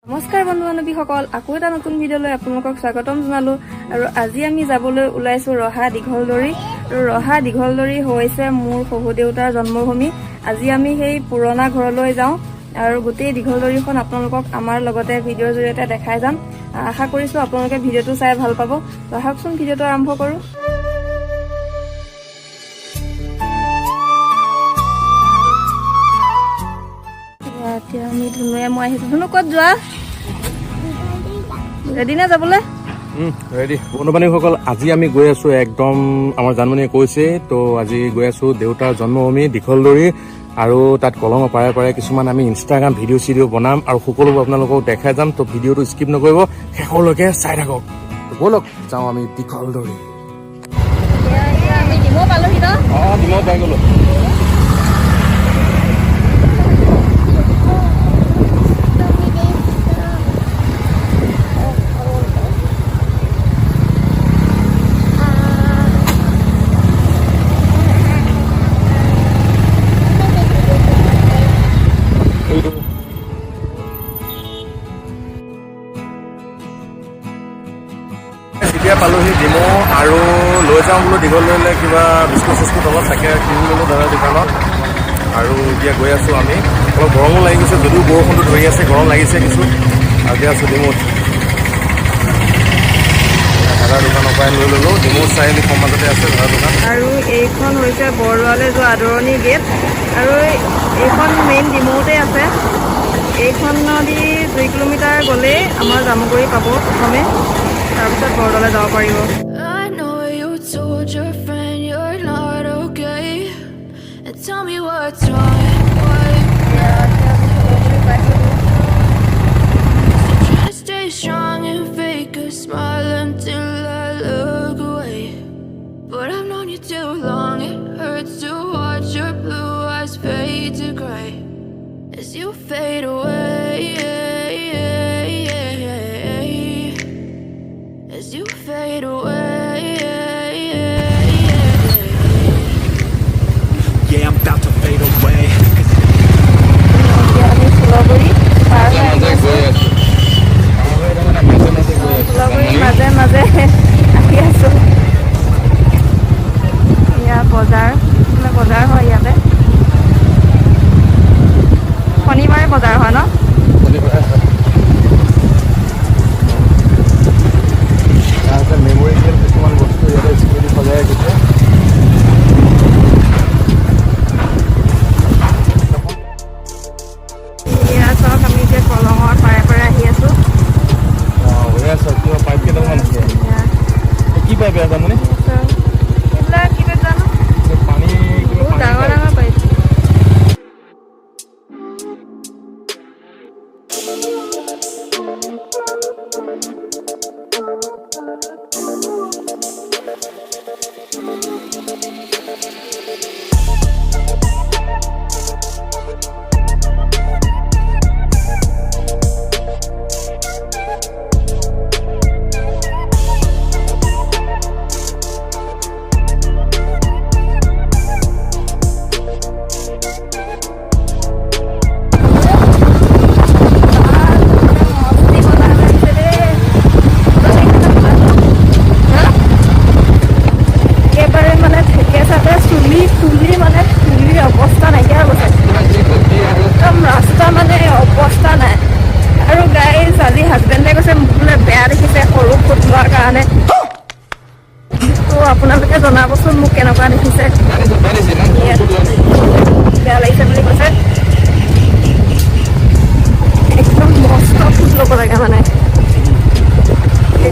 নমস্কাৰ বন্ধু বান্ধৱীসকল, আকৌ এটা নতুন ভিডিঅ'লৈ আপোনালোকক স্বাগতম জনালোঁ। আৰু আজি আমি যাবলৈ ওলাইছোঁ ৰহা দীঘলদৰী। আৰু ৰহা দীঘলদৰী হৈছে মোৰ শহু দেউতাৰ জন্মভূমি। আজি আমি সেই পুৰণা ঘৰলৈ যাওঁ আৰু গোটেই দীঘলদৰীখন আপোনালোকক আমাৰ লগতে ভিডিঅ'ৰ জৰিয়তে দেখাই যাম। আশা কৰিছোঁ আপোনালোকে ভিডিঅ'টো চাই ভাল পাব। তো আহকচোন ভিডিঅ'টো আৰম্ভ কৰোঁ। এতিয়া আমি ধুনুৱে মই আহিছোঁ। ধুনু ক'ত যোৱা? ৰেডি নে যাবলৈ? ৰেডি। বন্ধু-বান্ধৱীসকল, আজি আমি গৈ আছো একদম আমাৰ জানমণিয়ে কৈছে তো আজি গৈ আছো দেউতাৰ জন্মভূমি দীঘলদৰী। আৰু তাত কলঙৰ পাৰে পাৰে কিছুমান আমি ইনষ্টাগ্ৰাম ভিডিঅ' বনাম আৰু সকলোবোৰ আপোনালোকক দেখাই যাম। তো ভিডিঅ'টো স্কিপ নকৰিব, শেষলৈকে চাই থাকক। ব'লক যাওঁ আমি দীঘলদৰী। আমি ডিমৌ পালোহি ন? ডিমৌ পাই গ'লো। এতিয়া পালোহি ডিমৌ আৰু লৈ যাওঁ বোলো দীঘলদৰীলৈ কিবা বিস্কুট চিস্কুট অলপ তাকে কিনি ল'লোঁ দাদাৰ দোকানত। আৰু এতিয়া গৈ আছোঁ আমি। অলপ গৰমো লাগি গৈছে, যদিও বৰষুণটো ধৰি আছে, গৰম লাগিছে কিছু। আৰু এতিয়া আছোঁ ডিমৌত। দাদাৰ দোকানৰ পৰাই লৈ ল'লোঁ। ডিমৌ চাৰিআলি সমাজতে আছে দাদাৰ দোকান। আৰু এইখন হৈছে বৰদোৱালৈ যোৱা আদৰণি গেট। আৰু এইখন মেইন ডিমৌতে আছে। এইখন নদী 2 কিলোমিটাৰ গ'লেই আমাৰ জামুগুৰি পাব প্ৰথমে, তাৰপিছত বৰদোৱালৈ যাব পাৰিব। মাজে মাজে আহি আছো। এয়া বজাৰ হয় ইয়াতে। শনিবাৰে বজাৰ হয় ন? মেমৰিয়েল কিছুমান বস্তু ইয়াতে স্কুটি সজাই দিছে। এয়া চাওক, আমি এতিয়া কলঙৰ পাৰে পাৰে আহি আছো। কিবা পাইপ কেইটামান আছে। কি পাইপ আছে জানোনে? এইবিলাক কি পাইপ জানো? পানী বহুত ডাঙৰ ডাঙৰ পাইপ। অৱস্থা নাইকিয়া হৈ গৈছে, একদম ৰাস্তা মানে অৱস্থা নাই। আৰু গাইজ আজি হাজবেণ্ডে কৈছে মোক বোলে বেয়া দেখিছে সৰু ফুট লোৱাৰ কাৰণে। তো আপোনালোকে জনাবচোন মোক কেনেকুৱা দেখিছে। বেয়া লাগিছে বুলি কৈছে। একদম মস্ত ফুট ল'ব লাগে মানে।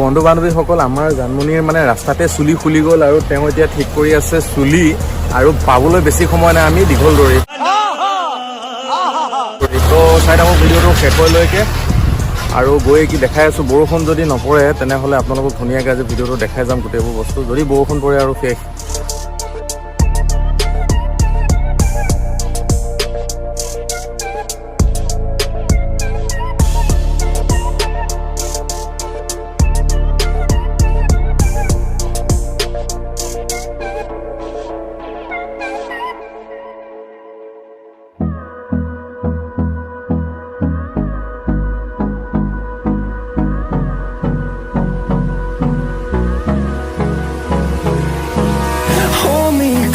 বন্ধু বান্ধৱীসকল, আমাৰ জানমণিৰ মানে ৰাস্তাতে চুলি খুলি গ'ল আৰু তেওঁ এতিয়া ঠিক কৰি আছে চুলি। আৰু পাবলৈ বেছি সময় নাই আমি দীঘলদৰী। তো চাই থাকক ভিডিঅ'টো শেষলৈকে। আৰু গৈ কি দেখাই আছোঁ, বৰষুণ যদি নপৰে তেনেহ'লে আপোনালোকক ধুনীয়াকৈ আজি ভিডিঅ'টো দেখাই যাম গোটেইবোৰ বস্তু। যদি বৰষুণ পৰে আৰু শেষ।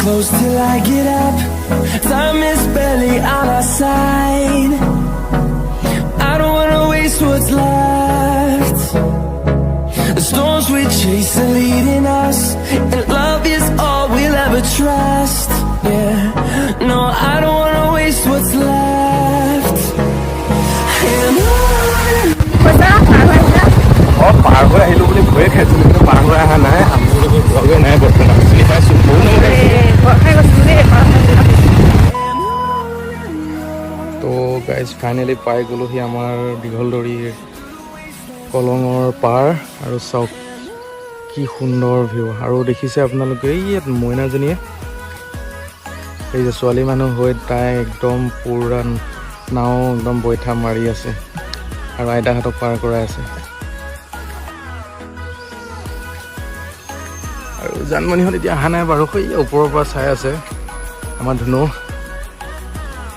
close till I get up. Time is barely on our side. I don't wanna waste what's left. The storms we chase are leading us, and love is all we'll ever trust. Yeah, no, I don't wanna waste what's left. And on. পাৰ হৈ আহিলো বুলি ভয়ে খাইছিলো কিন্তু পাৰ হৈ অহা নাই আমি লগে নাই বৰ্তমান চিনি পাইছো তো গাইজ ফাইনেলি পাই গ'লোহি আমাৰ দীঘলদৰীৰ কলঙৰ পাৰ আৰু চাওক কি সুন্দৰ ভিউ আৰু দেখিছে আপোনালোকে এই ইয়াত মইনাজনীয়ে এই যে ছোৱালী মানুহ হৈ তাই একদম পুৰা নাও একদম বৈঠা মাৰি আছে আৰু আইতাহঁতক পাৰ কৰাই আছে আৰু জানমণিহঁত এতিয়া অহা নাই বাৰু সেই ওপৰৰ পৰা চাই আছে আমাৰ ধুনু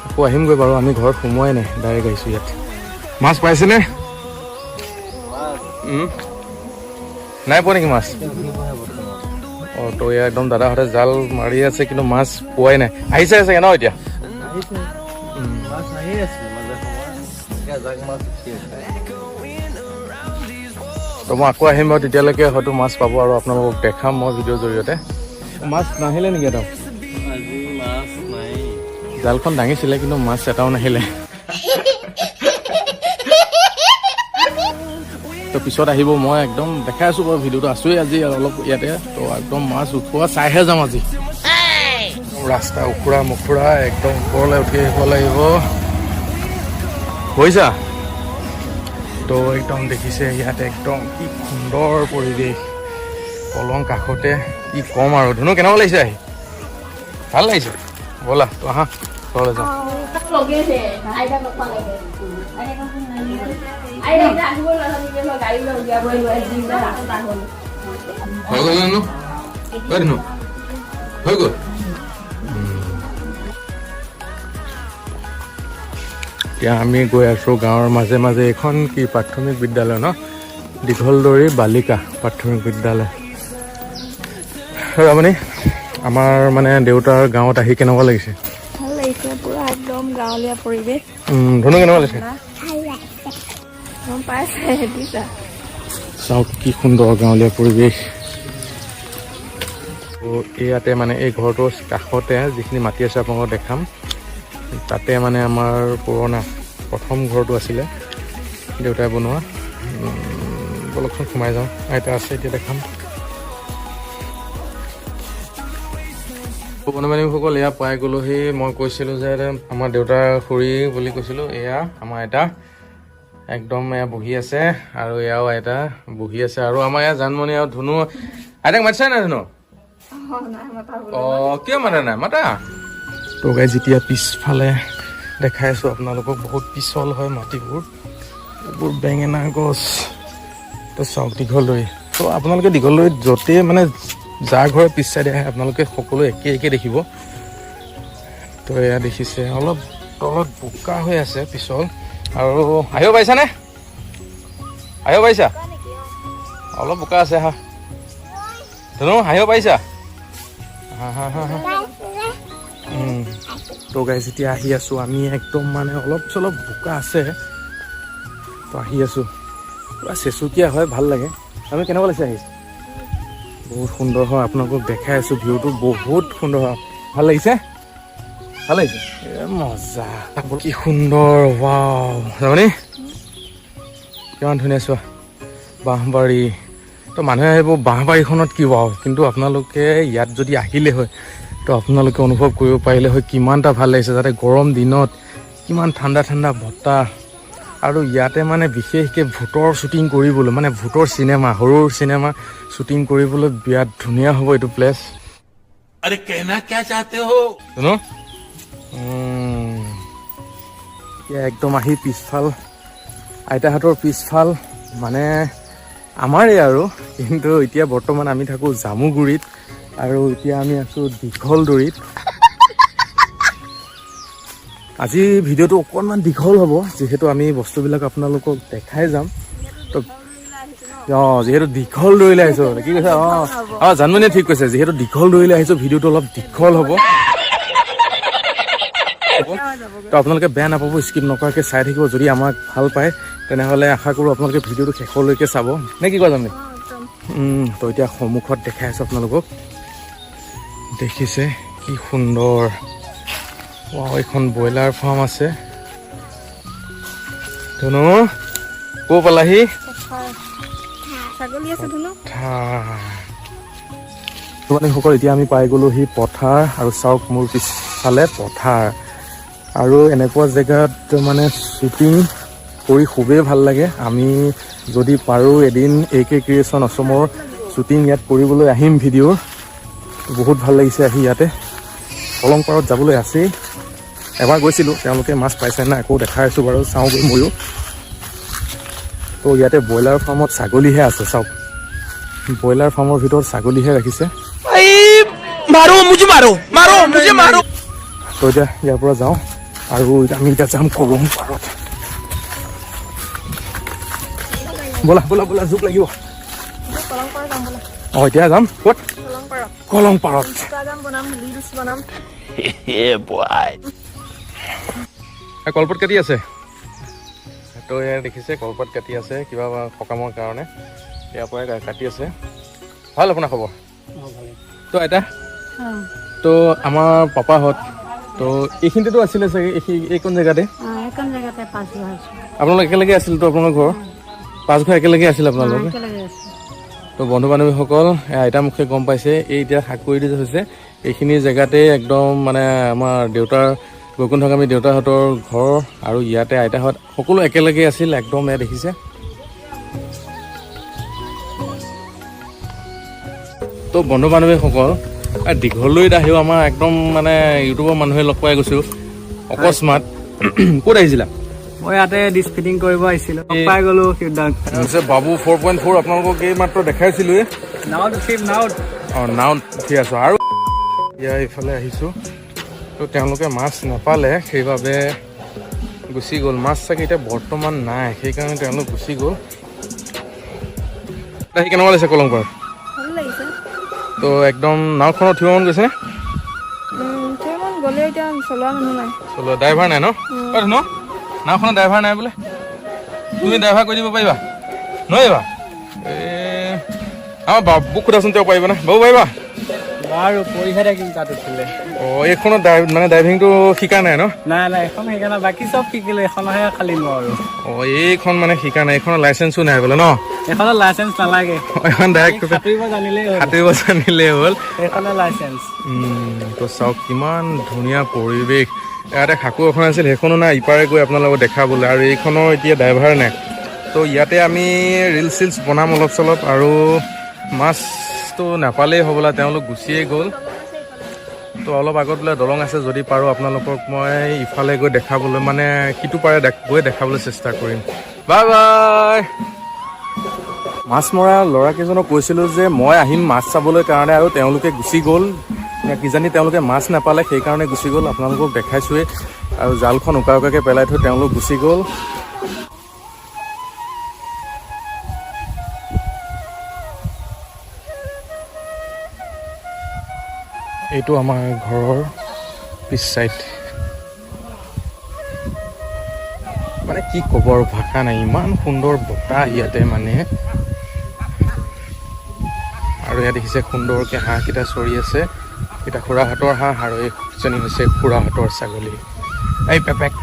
আকৌ আহিমগৈ বাৰু আমি ঘৰত সোমোৱাই নাই ডাইৰেক্ট আহিছোঁ ইয়াত মাছ পাইছেনে নাই পোৱা নেকি মাছ অঁ তো এয়া একদম দাদাহঁতে জাল মাৰি আছে কিন্তু মাছ পোৱাই নাই আহিছে চাগে ন এতিয়া তো মই আকৌ আহিম বাৰু তেতিয়ালৈকে হয়তো মাছ পাব আৰু আপোনালোকক দেখাম মই ভিডিঅ'ৰ জৰিয়তে মাছ নাহিলে নেকি একদম জালখন দাঙিছিলে কিন্তু মাছ এটাও নাহিলে তো পিছত আহিব মই একদম দেখাই আছোঁ বাৰু ভিডিঅ'টো আছোঁৱেই আজি অলপ ইয়াতে তো একদম মাছ উঠোৱা চাইহে যাম আজি ৰাস্তা উখুৰা মুখুৰা একদম ওপৰলৈ উঠি আহিব লাগিব হৈছা তো একদম দেখিছে ইয়াত একদম কি সুন্দৰ পৰিৱেশ কলং কাষতে কি ক'ম আৰু ধুনু কেনেকুৱা লাগিছে আহি ভাল লাগিছে ব'লা তো আহা ঘৰলৈ যাওঁ হৈ গ'ল জানো ধুনু হৈ গ'ল এতিয়া আমি গৈ আছোঁ গাঁৱৰ মাজে মাজে এখন কি প্ৰাথমিক বিদ্যালয় ন দীঘলদৰী বালিকা প্ৰাথমিক বিদ্যালয় আপুনি আমাৰ মানে দেউতাৰ গাঁৱত আহি কেনেকুৱা লাগিছে ভাল লাগিছে পুৰা একদম গাঁৱলীয়া পৰিৱেশ ধুনু কেনেকুৱা লাগিছে গম পাইছে দিছা চাওক কি সুন্দৰ গাঁৱলীয়া পৰিৱেশ ইয়াতে মানে এই ঘৰটোৰ কাষতে যিখিনি মাটি আছে আপোনালোকক দেখাম তাতে মানে আমাৰ পুৰণা প্ৰথম ঘৰটো আছিলে দেউতাই বনোৱা বলকচোন সোমাই যাওঁ আইতা আছে এতিয়া দেখাম বন্ধু-বান্ধৱীসকল এয়া পাই গ'লোহি মই কৈছিলোঁ যে আমাৰ দেউতাৰ খুৰী বুলি কৈছিলোঁ এয়া আমাৰ আইতা একদম এয়া বহি আছে আৰু এয়াও আইতা বহি আছে আৰু আমাৰ এয়া জানমণি আৰু ধুনু আইতাক মাতিছে নাই ধুনু অঁ কিয় মাতা নাই মাতা তো গাই যেতিয়া পিছফালে দেখাই আছোঁ আপোনালোকক বহুত পিছল হয় মাটিবোৰ এইবোৰ বেঙেনা গছ তো চাওক দীঘলদৰী তো আপোনালোকে দীঘলদৰীত য'তেই মানে যাৰ ঘৰৰ পিছ চাইডে আহে আপোনালোকে সকলো একে একে দেখিব তো এয়া দেখিছে অলপ তলত বোকা হৈ আছে পিছল আৰু আহিব পাৰিছানে আহিব পাৰিছা অলপ বোকা আছে হা ধুনু আহিব পাৰিছা হা হা হা হা তো গাইজ এতিয়া আহি আছোঁ আমি একদম মানে অলপ চলপ বোকা আছে তো আহি আছোঁ পুৰা চেচুকীয়া হয় ভাল লাগে আমি কেনেকুৱা লাগিছে আহি বহুত সুন্দৰ হয় আপোনালোকক দেখাই আছোঁ ভিউটো বহুত সুন্দৰ হয় ভাল লাগিছে ভাল লাগিছে মজা কি সুন্দৰ ৱাও যাবনি কিমান ধুনীয়া চোৱা বাঁহবাৰী তো মানুহে আহিব বাঁহবাৰীখনত কি ৱাও কিন্তু আপোনালোকে ইয়াত যদি আহিলে হয় তো আপোনালোকে অনুভৱ কৰিব পাৰিলে হয় কিমানটা ভাল লাগিছে যাতে গৰম দিনত কিমান ঠাণ্ডা ঠাণ্ডা বতাহ আৰু ইয়াতে মানে বিশেষকৈ ভূতৰ শ্বুটিং কৰিবলৈ মানে ভূতৰ চিনেমা হৰৰ চিনেমা শ্বুটিং কৰিবলৈ বিৰাট ধুনীয়া হ'ব এইটো প্লেচ আৰে কেনা কিয়া চাহতে হো শুনো এতিয়া একদম আহি পিছফাল আইতাহঁতৰ পিছফাল মানে আমাৰে আৰু কিন্তু এতিয়া বৰ্তমান আমি থাকোঁ জামুগুৰিত আৰু এতিয়া আমি আছোঁ দীঘলদৰীত আজি ভিডিঅ'টো অকণমান দীঘল হ'ব যিহেতু আমি বস্তুবিলাক আপোনালোকক দেখাই যাম তো যিহেতু দীঘল দৌৰিলে আহিছোঁ কি কৈছে জানমণিয়ে ঠিক কৈছে যিহেতু দীঘল দৌৰিলে আহিছোঁ ভিডিঅ'টো অলপ দীঘল হ'ব তো আপোনালোকে বেয়া নাপাব স্কিপ নকৰাকৈ চাই থাকিব যদি আমাক ভাল পায় তেনেহ'লে আশা কৰোঁ আপোনালোকে ভিডিঅ'টো শেষলৈকে চাব নে কি কয় জানমণি তো এতিয়া সন্মুখত দেখাই আছোঁ আপোনালোকক দেখিছে কি সুন্দৰ এইখন ব্ৰইলাৰ ফাৰ্ম আছে ধুনু ক'ৰ পালাহি সকল এতিয়া আমি পাই গ'লোহি পথাৰ আৰু চাওক মোৰ পিছফালে পথাৰ আৰু এনেকুৱা জেগাত মানে শ্বুটিং কৰি খুবেই ভাল লাগে আমি যদি পাৰোঁ এদিন AK ক্ৰিয়েশ্যন অসমৰ শ্বুটিং ইয়াত কৰিবলৈ আহিম ভিডিঅ'ৰ বহুত ভাল লাগিছে আহি ইয়াতে কলং পাৰত যাবলৈ আছেই এবাৰ গৈছিলোঁ তেওঁলোকে মাছ পাইছে নাই আকৌ দেখাই আছোঁ বাৰু চাওঁগৈ ময়ো তো ইয়াতে ব্ৰইলাৰ ফাৰ্মত ছাগলীহে আছে চাওক ব্ৰইলাৰ ফাৰ্মৰ ভিতৰত ছাগলীহে ৰাখিছে তো এতিয়া ইয়াৰ পৰা যাওঁ আৰু আমি এতিয়া যাম কলং পাৰত ব'লা ব'লা ব'লা জোক লাগিব এতিয়া যাম ক'ত কলং পাৰত কলপাত কাটি আছে তো ইয়াত দেখিছে কলপাত কাটি আছে কিবা সকামৰ কাৰণে ইয়াৰ পৰাই কাটি আছে ভাল আপোনাৰ খবৰ তো আইতা তো আমাৰ পাপাহঁত তো এইখিনিতেতো আছিলে চাগে এইখন জেগাতে আপোনালোক একেলগে আছিল তো আপোনাৰ ঘৰ 5 ঘৰ একেলগে আছিল আপোনালোক তো বন্ধু বান্ধৱীসকল আইতা মুখে গম পাইছে এই এতিয়া শাক কৰি দিয়া হৈছে এইখিনি জেগাতে একদম মানে আমাৰ দেউতাৰ বৈকুণ্ঠগামী দেউতাহঁতৰ ঘৰ আৰু ইয়াতে আইতাহঁত সকলো একেলগে আছিল একদম এয়া দেখিছে তো বন্ধু বান্ধৱীসকল দীঘলদৈত আহিও আমাৰ একদম মানে ইউটিউবৰ মানুহে লগ পাই গৈছোঁ অকস্মাত ক'ত আহিছিলা মই ইয়াতে ডিছ ফিটিং কৰিব আহিছিলোঁ পাই গ'লো বাবু 4.4 আপোনালোকক এই মাত্ৰ দেখাইছিলোঁৱে নাৱত উঠি আছোঁ আৰু ইয়াৰ এইফালে আহিছোঁ তো তেওঁলোকে মাছ নাপালে সেইবাবে গুচি গ'ল মাছ চাগে এতিয়া বৰ্তমান নাই সেইকাৰণে তেওঁলোক গুচি গ'ল কেনেকুৱা লাগিছে কলং পাৰত তো একদম নাওখনত উঠিব মন গৈছে চলোৱা ড্ৰাইভাৰ নাই ন নাওখনৰ ড্ৰাইভাৰ নাই বোলে তুমি ড্ৰাইভাৰ কৰি দিব পাৰিবা নোৱাৰিবা আমাৰ বাবুক সোধাচোন তেওঁ পাৰিবা নে বাবু পাৰিবা আৰু পৰীক্ষা থাকিম তাত উঠিলে এইখনত মানে ড্ৰাইভিংটো শিকা নাই ন নাই এখন শিকা নাই বাকী চব শিকিলো এখনহে খালি নোৱাৰো এইখন মানে শিকা নাই এইখনৰ লাইচেঞ্চো নাই বোলে ন এখনৰ লাইচেঞ্চ নালাগে এখন ডাইৰেক্ট সাঁতুৰিব জানিলেই হ'ল এইখনৰ লাইচেঞ্চ তো চাওক কিমান ধুনীয়া পৰিৱেশ ইয়াতে সাঁকো এখন আছিল সেইখনো নাই ইপাৰে গৈ আপোনালোকক দেখাবলৈ আৰু এইখনৰ এতিয়া ড্ৰাইভাৰ নাই তো ইয়াতে আমি ৰিলচ চিলচ বনাম অলপ চলপ আৰু মাছটো নাপালেই হ'বলা তেওঁলোক গুচিয়ে গ'ল তো অলপ আগত বোলে দলং আছে যদি পাৰোঁ আপোনালোকক মই ইফালে গৈ দেখাবলৈ মানে সিটো পাৰে গৈ দেখাবলৈ চেষ্টা কৰিম বাই বাই মাছ মৰা ল'ৰাকেইজনক কৈছিলোঁ যে মই আহিম মাছ চাবলৈ কাৰণে আৰু তেওঁলোকে গুচি গ'ল কিজানি তেওঁলোকে মাছ নাপালে সেইকাৰণে গুচি গ'ল আপোনালোকক দেখাইছোঁৱেই আৰু জালখন উকা উকাকৈ পেলাই থৈ তেওঁলোক গুচি গ'ল এইটো আমাৰ ঘৰৰ পিছ চাইড মানে কি ক'ব আৰু ভাষা নাই ইমান সুন্দৰ বতাহ ইয়াতে মানে আৰু ইয়াত দেখিছে সুন্দৰকৈ হাঁহকেইটা চৰি আছে এটা খুৰাহঁতৰ হাঁহ আৰু এইজনী হৈছে খুৰাহঁতৰ ছাগলী এই পেক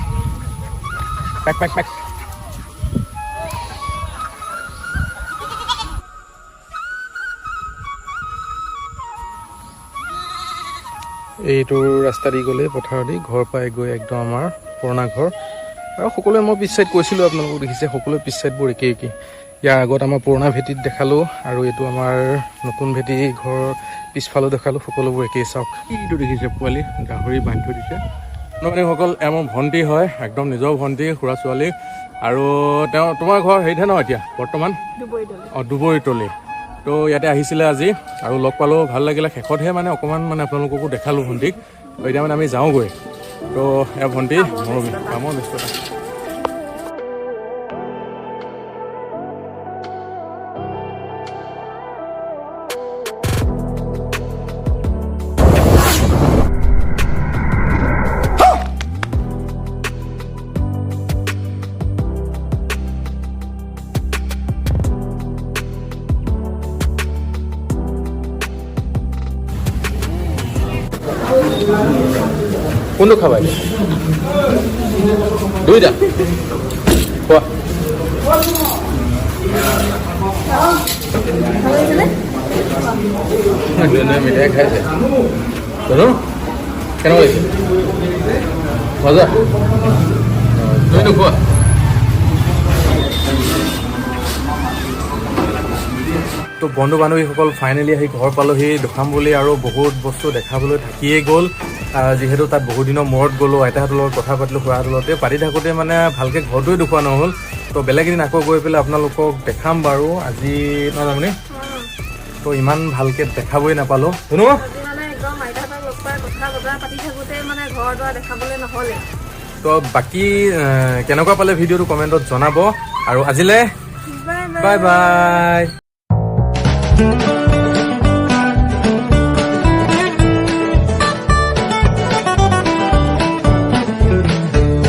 এইটো ৰাস্তা দি গ'লে পথাৰেদি ঘৰ পাই গৈ একদম আমাৰ পুৰণা ঘৰ আৰু সকলোৱে মই পিছ চাইড কৈছিলোঁ আপোনালোকক দেখিছে সকলোৱে পিছ চাইডবোৰ একেই ইয়াৰ আগত আমাৰ পুৰণা ভেটিত দেখালোঁ আৰু এইটো আমাৰ নতুন ভেটি ঘৰ পিছফালেও দেখালোঁ সকলোবোৰ একেই চাওক এইটো দেখিছে পোৱালি গাহৰি বান্ধি থৈ দিছে সকল মোৰ ভণ্টি হয় একদম নিজৰ ভণ্টি খুৰা ছোৱালী আৰু তেওঁ তোমাৰ ঘৰ হেৰিতহে ন এতিয়া বৰ্তমান দুবৰিতলি তো ইয়াতে আহিছিলে আজি আৰু লগ পালোঁ ভাল লাগিলে শেষতহে মানে অকণমান মানে আপোনালোককো দেখালোঁ ভণ্টিক এতিয়া মানে আমি যাওঁগৈ তো এয়া ভণ্টি মোৰ কামৰ ব্যস্ততা কোনটো খাবা দুইটা কোৱা মিঠাই খাইছে জানো কেনেকুৱা লাগিছে মজা তুমি নোখোৱা তো বন্ধু বান্ধৱীসকল ফাইনেলি আহি ঘৰ পালোহি দেখাম বুলি আৰু বহুত বস্তু দেখাবলৈ থাকিয়েই গ'ল যিহেতু তাত বহুত দিনৰ মূৰত গ'লোঁ আইতাহঁতৰ লগত কথা পাতিলোঁ খুৰাহঁতৰ লগতে পাতি থাকোঁতে মানে ভালকৈ ঘৰটোৱে দেখুওৱা নহ'ল তো বেলেগ এদিন আকৌ গৈ পেলাই আপোনালোকক দেখাম বাৰু আজি নহয় আপুনি তো ইমান ভালকৈ দেখাবই নাপালোঁ শুনো তো বাকী কেনেকুৱা পালে ভিডিঅ'টো কমেণ্টত জনাব আৰু আজিলৈ বাই বাই